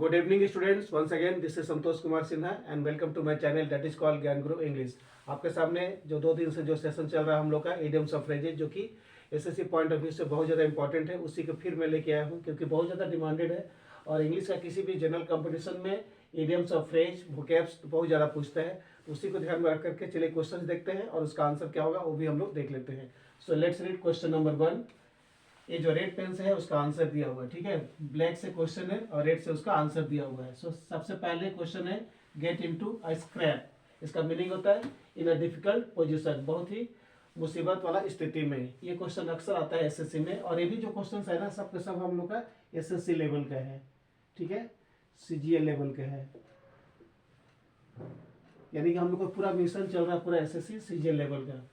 Good evening students. Once again this is Santosh Kumar Sinha and welcome to my channel that is called ज्ञान गुरु English. आपके सामने जो 2 दिन से जो सेशन चल रहा है हम लोग का इडियम्स ऑफ फ्रेजेज, जो कि एसएससी पॉइंट ऑफ व्यू से बहुत ज़्यादा इंपॉर्टेंट है, उसी को फिर मैं लेके आया हूँ क्योंकि बहुत ज़्यादा डिमांडेड है। और इंग्लिश का किसी भी जनरल कंपटीशन में इडियम्स ऑफ फ्रेज वोकैब्स बहुत ज़्यादा पूछता है, तो उसी को ध्यान में रख करके चलिए क्वेश्चन देखते हैं और उसका आंसर क्या होगा वो भी हम लोग देख लेते हैं। So let's read question number 1। ये जो रेड पेन से है उसका आंसर दिया हुआ है, ठीक है। ब्लैक से क्वेश्चन है और रेड से उसका आंसर दिया हुआ है। सो सबसे पहले क्वेश्चन है गेट इनटू अ स्क्रैप। इसका मीनिंग होता है इन अ डिफिकल्ट पोजीशन, बहुत ही मुसीबत वाला स्थिति में। ये क्वेश्चन अक्सर आता है एसएससी में, और ये भी जो क्वेश्चन है ना सब के सब हम लोग का एसएससी लेवल का है, ठीक है, सीजीएल लेवल का है। यानी कि हम लोग का पूरा मिशन चल रहा है पूरा एसएससी सीजीएल लेवल का।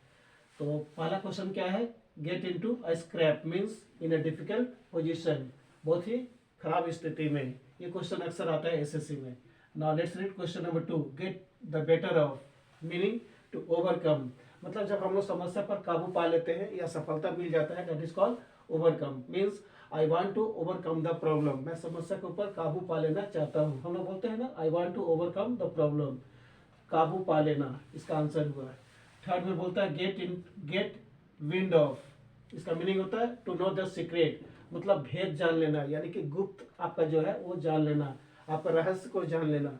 तो पहला क्वेश्चन क्या है, get into a scrap means in a difficult position, बहुत ही खराब स्थिति में। ये क्वेश्चन अक्सर आता है एसएससी में। Now let's read question number 2। Get the better of meaning to overcome, मतलब जब हम लोग समस्या पर काबू पा लेते हैं या सफलता मिल जाता है, that is called overcome. Means I want to overcome the problem, मैं समस्या के ऊपर काबू पा लेना चाहता हूँ। हम लोग बोलते हैं ना I want to overcome the problem, काबू पा लेना, इसका आंसर हुआ है। थर्ड में बोलता है गेट विंड ऑफ, इसका मीनिंग होता है टू नो द सीक्रेट, मतलब भेद जान लेना, यानी कि गुप्त आपका जो है वो जान लेना, आपका रहस्य को जान लेना।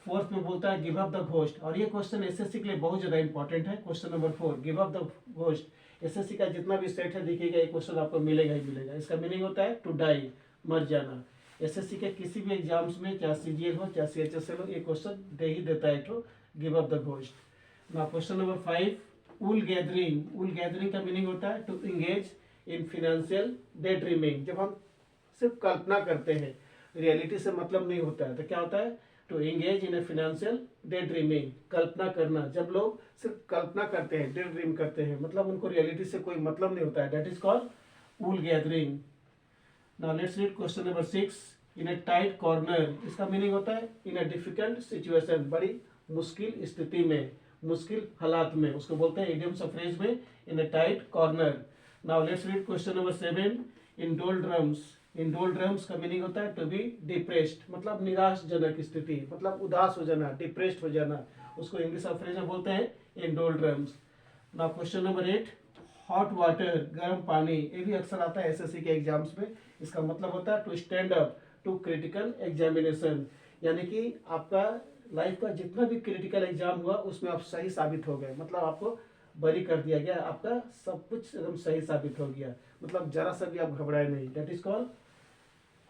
फोर्थ में बोलता है गिव अप द घोस्ट, और ये क्वेश्चन एसएससी के लिए बहुत ज्यादा इंपॉर्टेंट है। Question number 4 give up the ghost, SSC का जितना भी सेट है देखिएगा ये क्वेश्चन आपको मिलेगा ही मिलेगा। इसका मीनिंग होता है टू डाई, मर जाना। एसएससी के किसी भी एग्जाम्स में, चाहे सीजीएल हो चाहे सीएचएसएल हो, ये क्वेश्चन दे ही देता है तो give up the ghost. Now question number 5 wool gathering, wool gathering का मीनिंग होता है to engage in financial day dreaming. जब हम सिर्फ कल्पना करते हैं, रियलिटी से मतलब नहीं होता है, तो क्या होता है to engage in a financial day dreaming, कल्पना करना। जब लोग सिर्फ कल्पना करते हैं, डे ड्रीम करते हैं, मतलब उनको रियलिटी से कोई मतलब नहीं होता है, that is called wool gathering. Now let's read question number 6 in A tight corner, इसका मीनिंग होता है इन ए डिफिकल्ट सिचुएशन, बड़ी मुश्किल स्थिति में, मुश्किल हालात में, उसको बोलते हैं इडियम्स ऑफ फ्रेज में in a tight corner. Now let's read question number 7 in doldrums. In doldrums का मीनिंग होता है टू बी डिप्रेस्ड, मतलब निराशजनक स्थिति, मतलब उदास हो जाना, डिप्रेस्ड हो जाना, उसको इंग्लिश ऑफ फ्रेज में बोलते हैं in doldrums. Now question number 8 hot water, गर्म पानी, ये भी अक्सर आता है एसएससी के एग्जाम्स में। इसका मतलब होता है to stand up to critical examination, यानी कि आपका लाइफ का जितना भी क्रिटिकल एग्जाम हुआ उसमें आप सही साबित हो गए, मतलब आपको बरी कर दिया गया, आपका सब कुछ एकदम सही साबित हो गया, मतलब जरा सा भी आप घबराए नहीं, that is called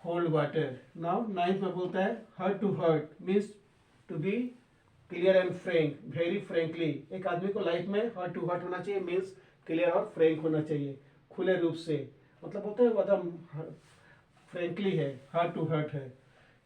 hold water. Now 9th में बोलता है heart to heart means to be clear and frank, very frankly. एक आदमी को लाइफ में हर्ट टू हर्ट होना चाहिए, मीन्स क्लियर और फ्रैंक होना चाहिए, खुले रूप से, मतलब बोलते हैं एकदम फ्रैंकली है, हर्ट टू हर्ट है।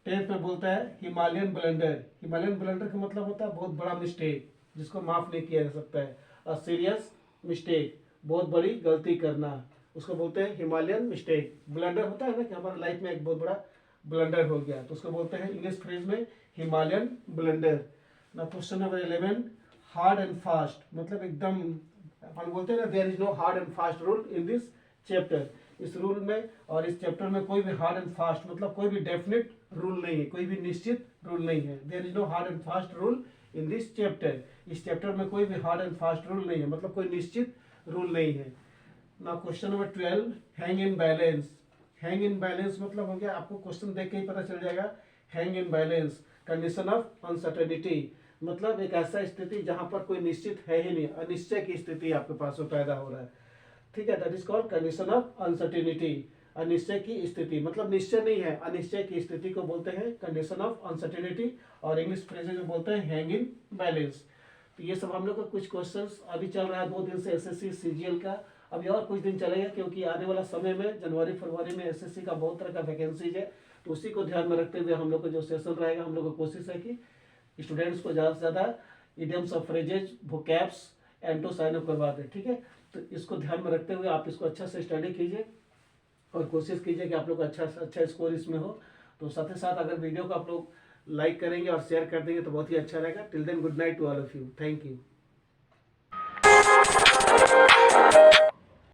10th में बोलता है हिमालयन ब्लंडर, हिमालयन ब्लंडर का मतलब होता है बहुत बड़ा मिस्टेक जिसको माफ नहीं किया जा सकता है, अ सीरियस मिस्टेक, बहुत बड़ी गलती करना, उसको बोलते हैं हिमालयन मिस्टेक। ब्लंडर होता है ना कि हमारे लाइफ में एक बहुत बड़ा ब्लंडर हो गया, तो उसको बोलते हैं इंग्लिश फ्रेज में हिमालयन ब्लंडर। ना question number 11 hard and fast, मतलब एकदम हम बोलते हैं ना there is no hard and fast rule in this chapter, इस रूल में और इस चैप्टर में कोई भी हार्ड एंड फास्ट, मतलब कोई भी डेफिनेट रूल नहीं है, कोई भी निश्चित रूल नहीं है। There is no hard and fast rule in this chapter, इस चैप्टर में कोई भी हार्ड एंड फास्ट रूल नहीं है, मतलब कोई निश्चित रूल नहीं है। Now question number 12 hang in balance, hang in balance मतलब हो गया, आपको क्वेश्चन देख के ही पता चल जाएगा, hang in balance condition of uncertainty, मतलब एक ऐसा स्थिति जहां पर कोई निश्चित है ही नहीं, अनिश्चय की स्थिति आपके पास पैदा हो रहा है, ठीक है, that is called condition of uncertainty. अनिश्चय की स्थिति मतलब निश्चय नहीं है, अनिश्चय की स्थिति को बोलते हैं कंडीशन ऑफ अनसर्टेनिटी, और इंग्लिश फ्रेजेज में बोलते हैं हैंग इन बैलेंस। तो ये सब हम लोग का कुछ क्वेश्चंस अभी चल रहा है 2 दिन से एसएससी सीजीएल का, अभी और कुछ दिन चलेगा क्योंकि आने वाला समय में जनवरी फरवरी में एसएससी का बहुत तरह का वैकेंसीज है, तो उसी को ध्यान में रखते हुए हम लोग का जो सेशन रहेगा, हम लोग को कोशिश है कि स्टूडेंट्स को ज़्यादा से ज़्यादा इडियम्स ऑफ फ्रेजेज वोकैब्स एंटो साइन अप करवा दें, ठीक है। तो इसको ध्यान में रखते हुए आप इसको अच्छा से स्टडी कीजिए और कोशिश कीजिए कि आप लोग अच्छा अच्छा स्कोर इसमें हो। तो साथ ही साथ अगर वीडियो को आप लोग लाइक करेंगे और शेयर कर देंगे तो बहुत ही अच्छा रहेगा। Till then good night to all of you, thank you.